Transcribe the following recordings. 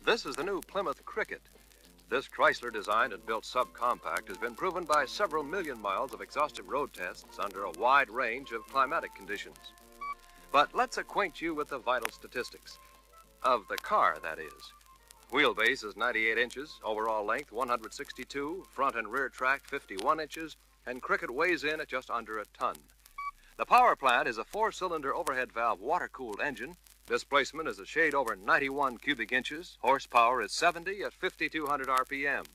This is the new Plymouth Cricket. This Chrysler-designed and built subcompact has been proven by several million miles of exhaustive road tests under a wide range of climatic conditions. But let's acquaint you with the vital statistics. Of the car, that is. Wheelbase is 98 inches, overall length 162, front and rear track 51 inches, and Cricket weighs in at just under a ton. The power plant is a 4-cylinder overhead valve water-cooled engine. Displacement is a shade over 91 cubic inches. Horsepower is 70 at 5,200 RPM.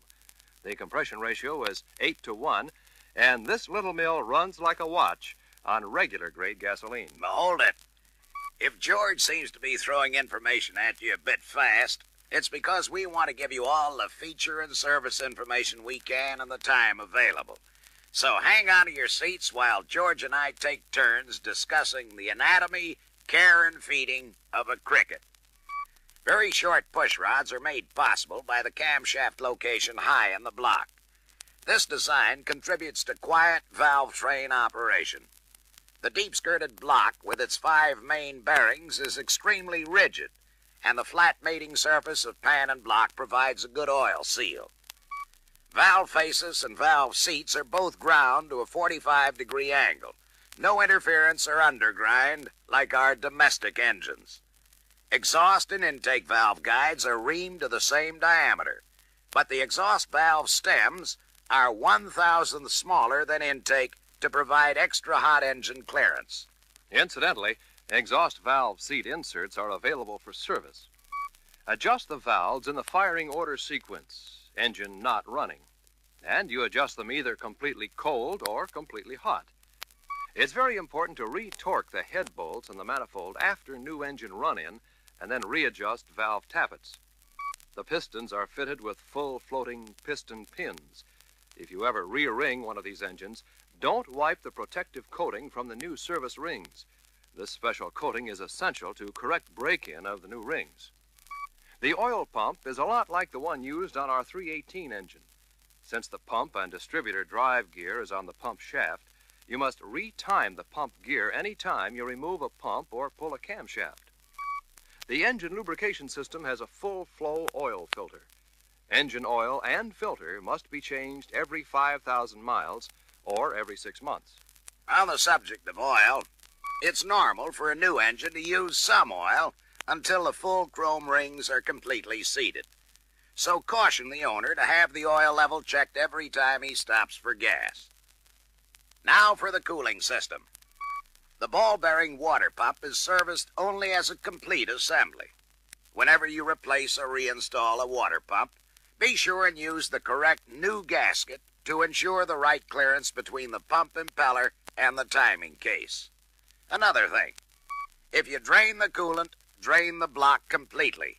The compression ratio is 8-to-1, and this little mill runs like a watch on regular grade gasoline. Now, hold it. If George seems to be throwing information at you a bit fast, it's because we want to give you all the feature and service information we can in the time available. So hang on to your seats while George and I take turns discussing the anatomy, care, and feeding of a Cricket. Very short push rods are made possible by the camshaft location high in the block. This design contributes to quiet valve train operation. The deep-skirted block with its 5 main bearings is extremely rigid, and the flat mating surface of pan and block provides a good oil seal. Valve faces and valve seats are both ground to a 45-degree angle. No interference or undergrind like our domestic engines. Exhaust and intake valve guides are reamed to the same diameter, but the exhaust valve stems are 1/1000th smaller than intake to provide extra hot engine clearance. Incidentally, exhaust valve seat inserts are available for service. Adjust the valves in the firing order sequence, engine not running, and you adjust them either completely cold or completely hot. It's very important to re-torque the head bolts and the manifold after new engine run-in and then readjust valve tappets. The pistons are fitted with full floating piston pins. If you ever re-ring one of these engines, don't wipe the protective coating from the new service rings. This special coating is essential to correct break-in of the new rings. The oil pump is a lot like the one used on our 318 engine. Since the pump and distributor drive gear is on the pump shaft, you must re-time the pump gear any time you remove a pump or pull a camshaft. The engine lubrication system has a full-flow oil filter. Engine oil and filter must be changed every 5,000 miles or every 6 months. On the subject of oil, it's normal for a new engine to use some oil until the full chrome rings are completely seated. So caution the owner to have the oil level checked every time he stops for gas. Now for the cooling system. The ball bearing water pump is serviced only as a complete assembly. Whenever you replace or reinstall a water pump, be sure and use the correct new gasket to ensure the right clearance between the pump impeller and the timing case. Another thing, if you drain the coolant, drain the block completely.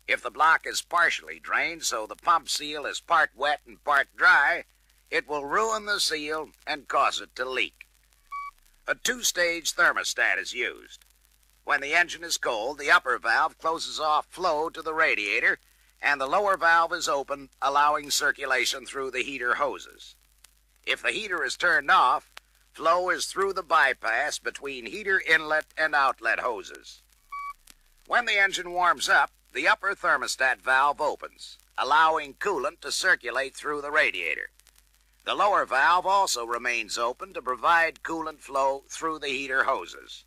If the block is partially drained so the pump seal is part wet and part dry, it will ruin the seal and cause it to leak. A 2-stage thermostat is used. When the engine is cold, the upper valve closes off flow to the radiator, and the lower valve is open, allowing circulation through the heater hoses. If the heater is turned off, flow is through the bypass between heater inlet and outlet hoses. When the engine warms up, the upper thermostat valve opens, allowing coolant to circulate through the radiator. The lower valve also remains open to provide coolant flow through the heater hoses.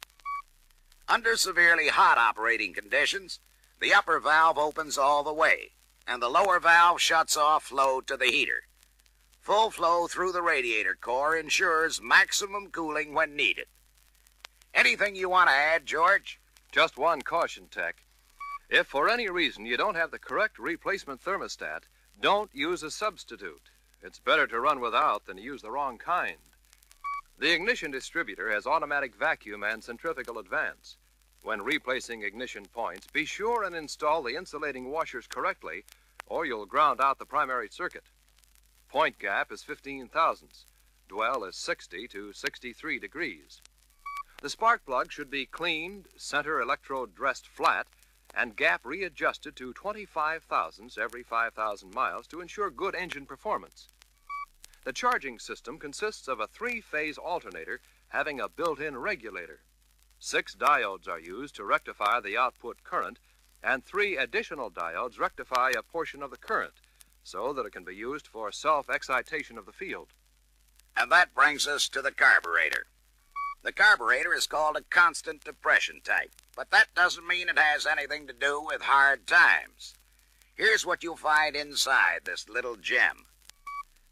Under severely hot operating conditions, the upper valve opens all the way, and the lower valve shuts off flow to the heater. Full flow through the radiator core ensures maximum cooling when needed. Anything you want to add, George? Just one caution, Tech. If for any reason you don't have the correct replacement thermostat, don't use a substitute. It's better to run without than to use the wrong kind. The ignition distributor has automatic vacuum and centrifugal advance. When replacing ignition points, be sure and install the insulating washers correctly, or you'll ground out the primary circuit. Point gap is 15 thousandths. Dwell is 60 to 63 degrees. The spark plug should be cleaned, center electrode dressed flat, and gap readjusted to 25 thousandths every 5,000 miles to ensure good engine performance. The charging system consists of a 3-phase alternator having a built-in regulator. 6 diodes are used to rectify the output current, and 3 additional diodes rectify a portion of the current so that it can be used for self-excitation of the field. And that brings us to the carburetor. The carburetor is called a constant depression type, but that doesn't mean it has anything to do with hard times. Here's what you'll find inside this little gem.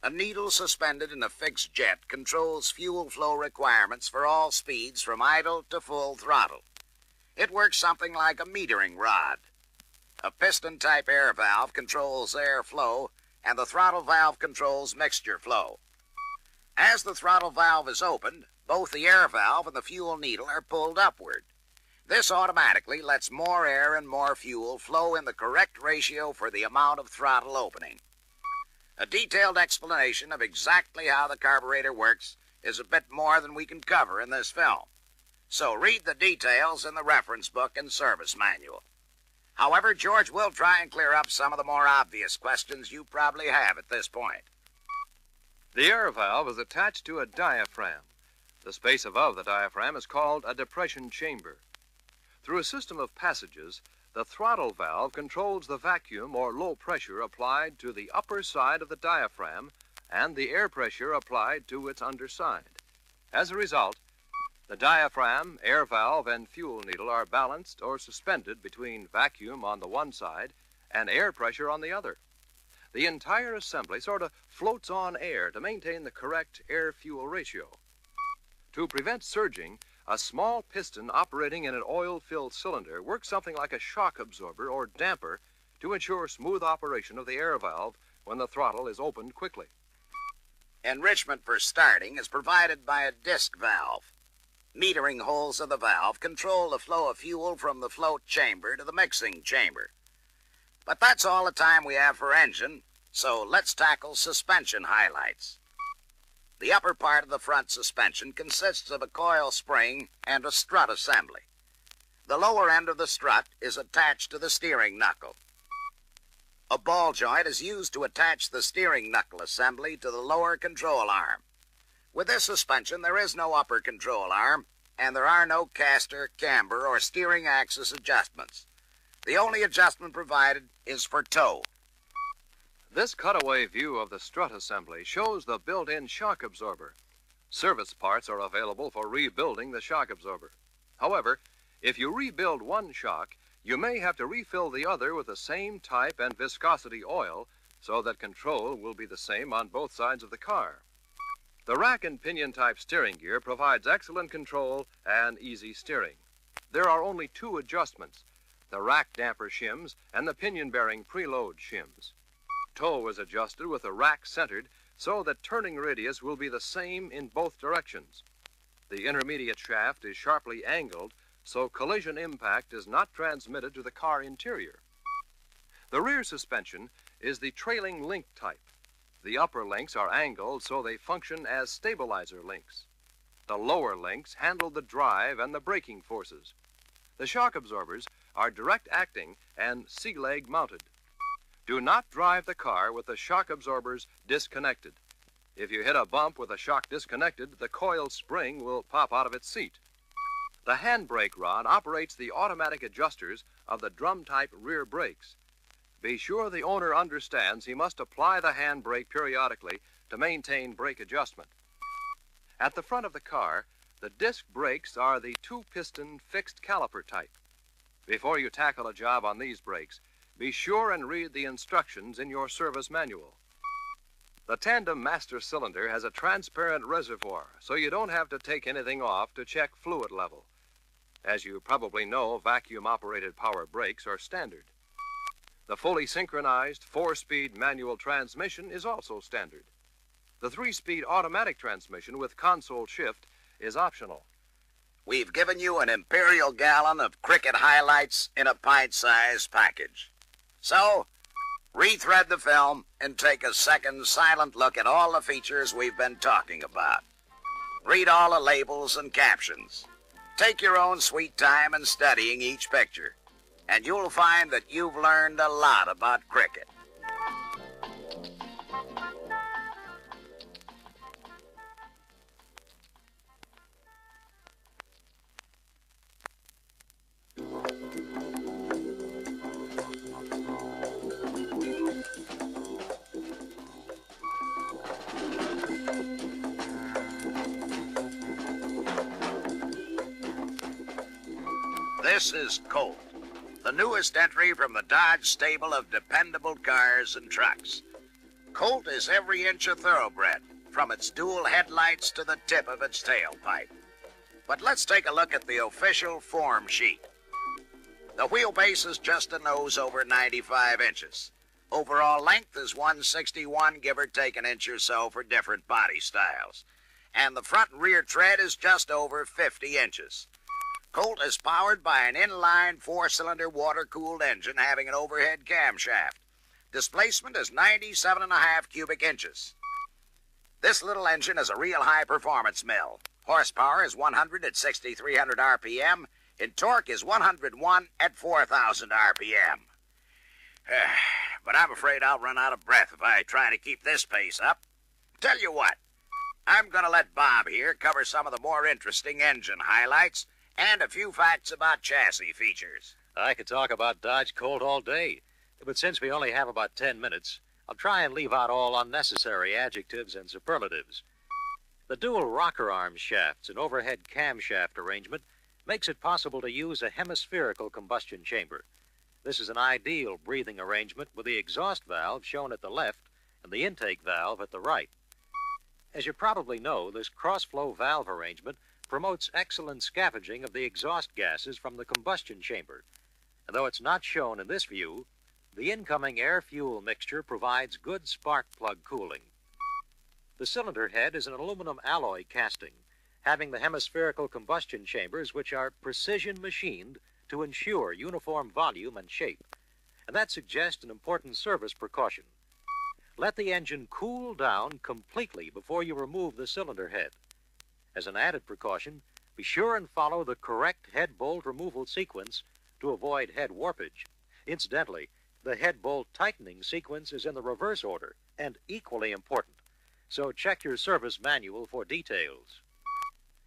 A needle suspended in a fixed jet controls fuel flow requirements for all speeds from idle to full throttle. It works something like a metering rod. A piston-type air valve controls air flow, and the throttle valve controls mixture flow. As the throttle valve is opened, both the air valve and the fuel needle are pulled upward. This automatically lets more air and more fuel flow in the correct ratio for the amount of throttle opening. A detailed explanation of exactly how the carburetor works is a bit more than we can cover in this film. So read the details in the reference book and service manual. However, George will try and clear up some of the more obvious questions you probably have at this point. The air valve is attached to a diaphragm. The space above the diaphragm is called a depression chamber. Through a system of passages, the throttle valve controls the vacuum or low pressure applied to the upper side of the diaphragm and the air pressure applied to its underside. As a result, the diaphragm, air valve, and fuel needle are balanced or suspended between vacuum on the one side and air pressure on the other. The entire assembly sort of floats on air to maintain the correct air-fuel ratio. To prevent surging, a small piston operating in an oil-filled cylinder works something like a shock absorber or damper to ensure smooth operation of the air valve when the throttle is opened quickly. Enrichment for starting is provided by a disc valve. Metering holes of the valve control the flow of fuel from the float chamber to the mixing chamber. But that's all the time we have for engine, so let's tackle suspension highlights. The upper part of the front suspension consists of a coil spring and a strut assembly. The lower end of the strut is attached to the steering knuckle. A ball joint is used to attach the steering knuckle assembly to the lower control arm. With this suspension, there is no upper control arm, and there are no caster, camber, or steering axis adjustments. The only adjustment provided is for toe. This cutaway view of the strut assembly shows the built-in shock absorber. Service parts are available for rebuilding the shock absorber. However, if you rebuild one shock, you may have to refill the other with the same type and viscosity oil so that control will be the same on both sides of the car. The rack and pinion type steering gear provides excellent control and easy steering. There are only 2 adjustments, the rack damper shims and the pinion bearing preload shims. Toe is adjusted with the rack centered so that turning radius will be the same in both directions. The intermediate shaft is sharply angled so collision impact is not transmitted to the car interior. The rear suspension is the trailing link type. The upper links are angled so they function as stabilizer links. The lower links handle the drive and the braking forces. The shock absorbers are direct acting and C-leg mounted. Do not drive the car with the shock absorbers disconnected. If you hit a bump with the shock disconnected, the coil spring will pop out of its seat. The handbrake rod operates the automatic adjusters of the drum-type rear brakes. Be sure the owner understands he must apply the handbrake periodically to maintain brake adjustment. At the front of the car, the disc brakes are the 2-piston fixed caliper type. Before you tackle a job on these brakes, be sure and read the instructions in your service manual. The tandem master cylinder has a transparent reservoir, so you don't have to take anything off to check fluid level. As you probably know, vacuum-operated power brakes are standard. The fully synchronized 4-speed manual transmission is also standard. The 3-speed automatic transmission with console shift is optional. We've given you an Imperial gallon of cricket highlights in a pint-sized package. So, rethread the film and take a second silent look at all the features we've been talking about. Read all the labels and captions. Take your own sweet time in studying each picture, and you'll find that you've learned a lot about cricket. This is Colt, the newest entry from the Dodge stable of dependable cars and trucks. Colt is every inch a thoroughbred, from its dual headlights to the tip of its tailpipe. But let's take a look at the official form sheet. The wheelbase is just a nose over 95 inches. Overall length is 161, give or take an inch or so for different body styles. And the front and rear tread is just over 50 inches. Colt is powered by an inline four-cylinder water-cooled engine having an overhead camshaft. Displacement is 97.5 cubic inches. This little engine is a real high-performance mill. Horsepower is 100 at 6,300 RPM, and torque is 101 at 4,000 RPM. But I'm afraid I'll run out of breath if I try to keep this pace up. Tell you what, I'm going to let Bob here cover some of the more interesting engine highlights and a few facts about chassis features. I could talk about Dodge Colt all day, but since we only have about 10 minutes, I'll try and leave out all unnecessary adjectives and superlatives. The dual rocker arm shafts and overhead camshaft arrangement makes it possible to use a hemispherical combustion chamber. This is an ideal breathing arrangement with the exhaust valve shown at the left and the intake valve at the right. As you probably know, this cross-flow valve arrangement promotes excellent scavenging of the exhaust gases from the combustion chamber. And though it's not shown in this view, the incoming air-fuel mixture provides good spark plug cooling. The cylinder head is an aluminum alloy casting, having the hemispherical combustion chambers which are precision machined to ensure uniform volume and shape. And that suggests an important service precaution. Let the engine cool down completely before you remove the cylinder head. As an added precaution, be sure and follow the correct head bolt removal sequence to avoid head warpage. Incidentally, the head bolt tightening sequence is in the reverse order and equally important, so check your service manual for details.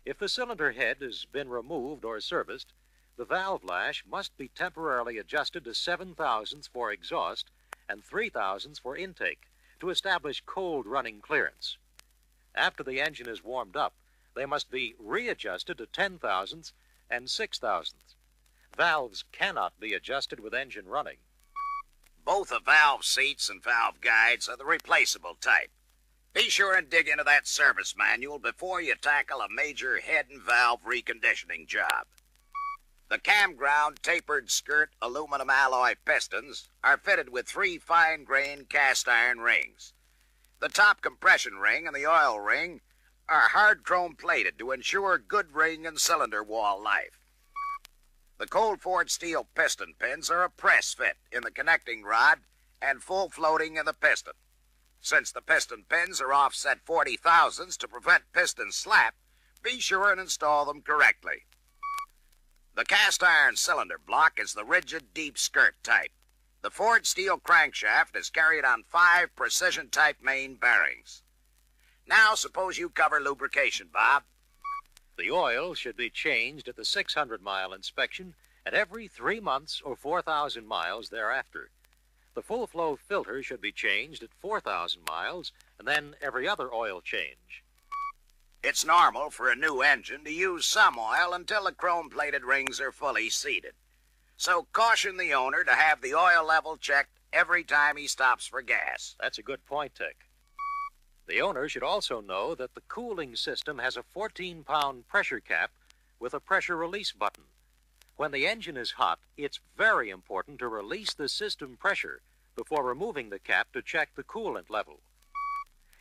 If the cylinder head has been removed or serviced, the valve lash must be temporarily adjusted to 7 thousandths for exhaust and 3 thousandths for intake to establish cold running clearance. After the engine is warmed up, they must be readjusted to 10 thousandths and 6 thousandths. Valves cannot be adjusted with engine running. Both the valve seats and valve guides are the replaceable type. Be sure and dig into that service manual before you tackle a major head and valve reconditioning job. The campground tapered skirt aluminum alloy pistons are fitted with 3 fine-grained cast iron rings. The top compression ring and the oil ring are hard chrome plated to ensure good ring and cylinder wall life. The cold forged steel piston pins are a press fit in the connecting rod and full floating in the piston. Since the piston pins are offset 40 thousandths to prevent piston slap, be sure and install them correctly. The cast iron cylinder block is the rigid deep skirt type. The forged steel crankshaft is carried on 5 precision type main bearings. Now suppose you cover lubrication, Bob. The oil should be changed at the 600-mile inspection and every 3 months or 4,000 miles thereafter. The full-flow filter should be changed at 4,000 miles and then every other oil change. It's normal for a new engine to use some oil until the chrome-plated rings are fully seated. So caution the owner to have the oil level checked every time he stops for gas. That's a good point, Dick. The owner should also know that the cooling system has a 14-pound pressure cap with a pressure release button. When the engine is hot, it's very important to release the system pressure before removing the cap to check the coolant level.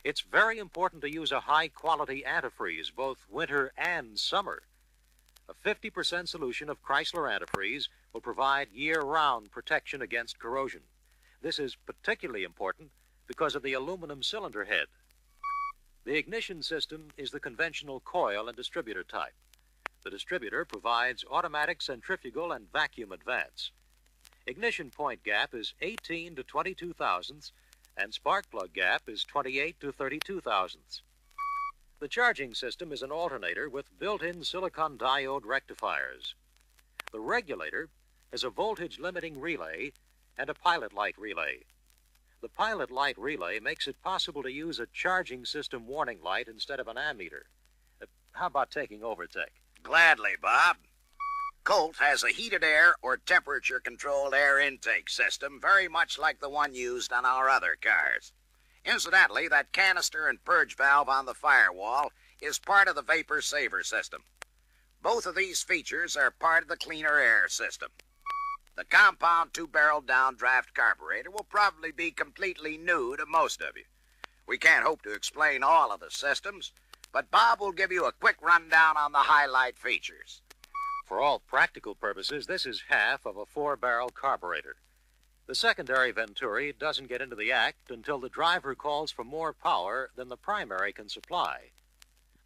It's very important to use a high-quality antifreeze both winter and summer. A 50% solution of Chrysler antifreeze will provide year-round protection against corrosion. This is particularly important because of the aluminum cylinder head. The ignition system is the conventional coil and distributor type. The distributor provides automatic centrifugal and vacuum advance. Ignition point gap is 18 to 22 thousandths, and spark plug gap is 28 to 32 thousandths. The charging system is an alternator with built-in silicon diode rectifiers. The regulator has a voltage limiting relay and a pilot light relay. The pilot light relay makes it possible to use a charging system warning light instead of an ammeter. How about taking over, Tech? Gladly, Bob. Colt has a heated air or temperature-controlled air intake system, very much like the one used on our other cars. Incidentally, that canister and purge valve on the firewall is part of the vapor saver system. Both of these features are part of the cleaner air system. The compound two-barrel downdraft carburetor will probably be completely new to most of you. We can't hope to explain all of the systems, but Bob will give you a quick rundown on the highlight features. For all practical purposes, this is half of a 4-barrel carburetor. The secondary venturi doesn't get into the act until the driver calls for more power than the primary can supply.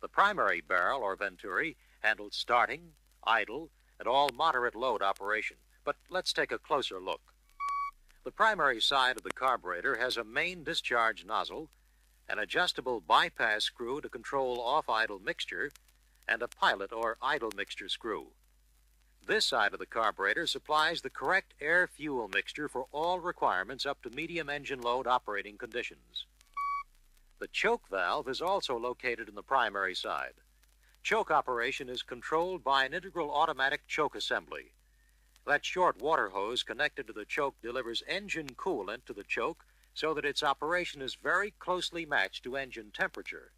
The primary barrel or venturi handles starting, idle, and all moderate load operation. But let's take a closer look. The primary side of the carburetor has a main discharge nozzle, an adjustable bypass screw to control off-idle mixture, and a pilot or idle mixture screw. This side of the carburetor supplies the correct air-fuel mixture for all requirements up to medium engine load operating conditions. The choke valve is also located in the primary side. Choke operation is controlled by an integral automatic choke assembly. That short water hose connected to the choke delivers engine coolant to the choke so that its operation is very closely matched to engine temperature.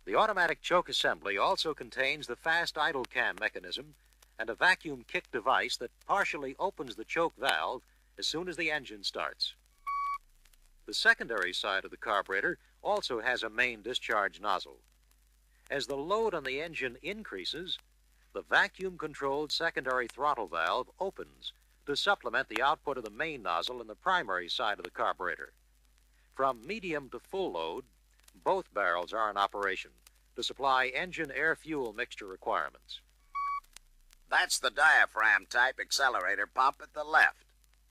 The automatic choke assembly also contains the fast idle cam mechanism and a vacuum kick device that partially opens the choke valve as soon as the engine starts. The secondary side of the carburetor also has a main discharge nozzle. As the load on the engine increases, the vacuum-controlled secondary throttle valve opens to supplement the output of the main nozzle in the primary side of the carburetor. From medium to full load, both barrels are in operation to supply engine air-fuel mixture requirements. That's the diaphragm-type accelerator pump at the left.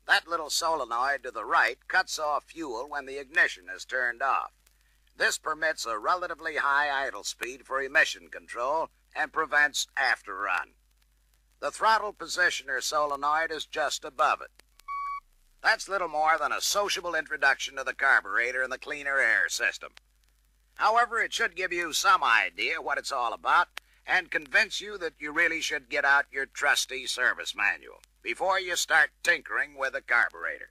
That little solenoid to the right cuts off fuel when the ignition is turned off. This permits a relatively high idle speed for emission control and prevents after-run. The throttle positioner solenoid is just above it. That's little more than a sociable introduction to the carburetor and the cleaner air system. However, it should give you some idea what it's all about and convince you that you really should get out your trusty service manual before you start tinkering with the carburetor.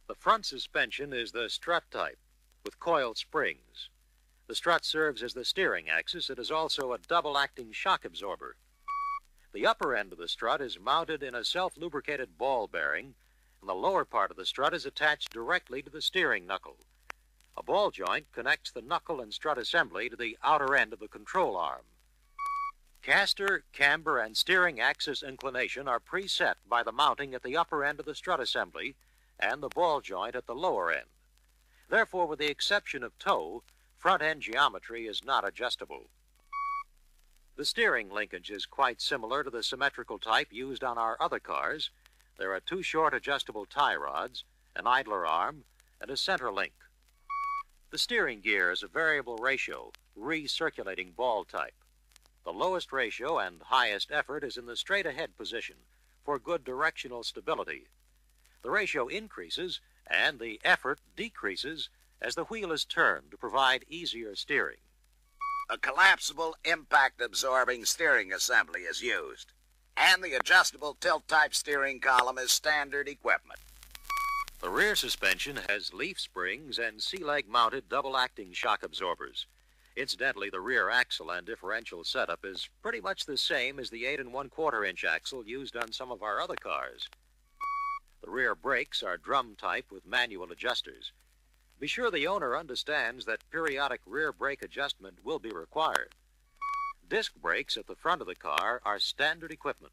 The front suspension is the strut type with coiled springs. The strut serves as the steering axis. It is also a double-acting shock absorber. The upper end of the strut is mounted in a self-lubricated ball bearing, and the lower part of the strut is attached directly to the steering knuckle. A ball joint connects the knuckle and strut assembly to the outer end of the control arm. Caster, camber, and steering axis inclination are preset by the mounting at the upper end of the strut assembly and the ball joint at the lower end. Therefore, with the exception of toe, front-end geometry is not adjustable. The steering linkage is quite similar to the symmetrical type used on our other cars. There are two short adjustable tie rods, an idler arm, and a center link. The steering gear is a variable ratio, recirculating ball type. The lowest ratio and highest effort is in the straight-ahead position for good directional stability. The ratio increases and the effort decreases as the wheel is turned to provide easier steering. A collapsible impact-absorbing steering assembly is used, and the adjustable tilt-type steering column is standard equipment. The rear suspension has leaf springs and sea-leg mounted double-acting shock absorbers. Incidentally, the rear axle and differential setup is pretty much the same as the 8 1/4-inch axle used on some of our other cars. The rear brakes are drum type with manual adjusters. Be sure the owner understands that periodic rear brake adjustment will be required. Disc brakes at the front of the car are standard equipment.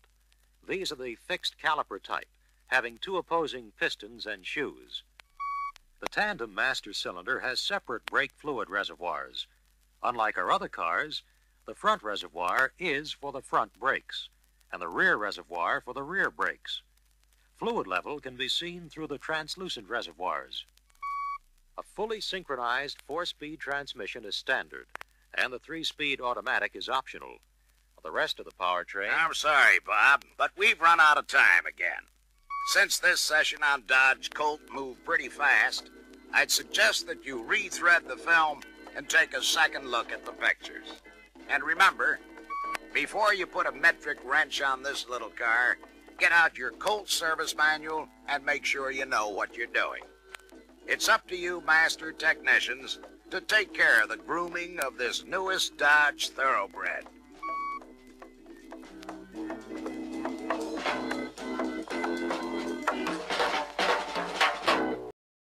These are the fixed caliper type, having two opposing pistons and shoes. The tandem master cylinder has separate brake fluid reservoirs. Unlike our other cars, the front reservoir is for the front brakes, and the rear reservoir for the rear brakes. Fluid level can be seen through the translucent reservoirs. A fully synchronized 4-speed transmission is standard, and the 3-speed automatic is optional. The rest of the powertrain... I'm sorry, Bob, but we've run out of time again. Since this session on Dodge Colt moved pretty fast, I'd suggest that you rethread the film and take a second look at the pictures. And remember, Before you put a metric wrench on this little car, get out your Colt service manual and make sure you know what you're doing. It's up to you, master technicians, to take care of the grooming of this newest Dodge thoroughbred.